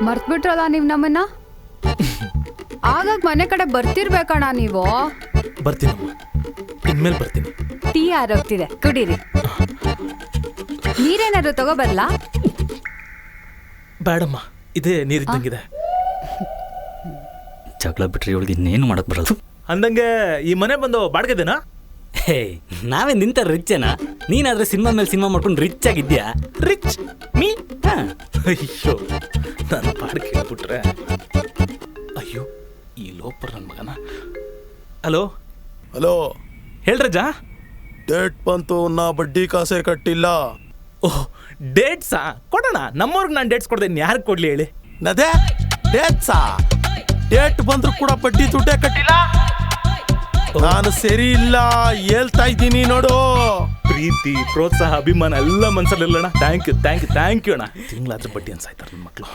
ಮರ್ತ್ಬಿಟ್ರಲ್ಲ ನೀವು ನಮ್ಮನ್ನ. ಆಗಾಗ ಮನೆ ಕಡೆ ಬರ್ತಿರ್ಬೇಕಣ್ಣ ನೀವು. ಬರ್ತೀನಮ್ಮ, ಇನ್ಮೇಲೆ ಬರ್ತೀನಿ. ಟೀ ಆರೋಗ್ತಿದೆ, ಕುಡೀರಿ. ನೀರೇನಾದ್ರು ತಗೋಬರ್ಲಾ? ಬೇಡಮ್ಮ, ಇದೇ ನೀರಿದ್ದಂಗಿದೆ. ಜಗಳ ಬಿಟ್ರೆ ಇವಳಿಗೆ ಇನ್ನೇನು ಮಾಡಕ್ ಬರಲ್ಲ. ಅಂದಂಗೆ ಈ ಮನೆ ಬಂದು ಬಾಡಿಗೆದೇನಾ? ಹೇ, ನಾವೇ ನಿಂತ ರಿಚ್ಚೇನಾ? ನೀನಾದ್ರೆ ಸಿನಿಮಾ ಮೇಲೆ ಸಿನಿಮಾ ಮಾಡ್ಕೊಂಡು ರಿಚ್ ಆಗಿದ್ಯಾ? Rich me? ಅಯ್ಯೋ, ನಾನು ಬಾಡಿಗೆ ಕೇಳ್ಬಿಟ್ರೆ. ಅಯ್ಯೋ, ಈ ಲೋಪರ್ ನನ್ನ ಮಗನ. Hello hello, ಹೇಳ್ರಜ್ಜ. ಡೇಟ್ ಬಂತು, ನಾ ಬಡ್ಡಿ ಕಾಸೆ ಕಟ್ಟಿಲ್ಲ. ಓಹ್, ಡೇಟ್ಸಾ? ಕೊಡೋಣ. ನಮ್ಮವ್ರಿಗೆ ನಾನು ಡೇಟ್ಸ್ ಕೊಡ್ದೆ, ಯಾರಿಗೆ ಕೊಡ್ಲಿ ಹೇಳಿ? ನದೇ ಡೇಟ್ಸಾ? ಡೇಟ್ ಬಂದ್ರು ಕೂಡ ಬಡ್ಡಿ ದುಡ್ಡೇ ಕಟ್ಟಿಲ್ಲ. ನಾನು ಸರಿ ಇಲ್ಲ ಹೇಳ್ತಾ ಇದ್ದೀನಿ ನೋಡು. ಪ್ರೀತಿ, ಪ್ರೋತ್ಸಾಹ, ಅಭಿಮಾನ ಎಲ್ಲ ಮನ್ಸಲ್ಲಿಲ್ಲಣ್ಣ. ಥ್ಯಾಂಕ್ ಯು ಅಣ್ಣ. ತಿಂಗಳಾದ್ರೆ ಬಡ್ಡಿ ಅನ್ಸಾಯ್ತಾರೆ ನನ್ನ ಮಕ್ಕಳು.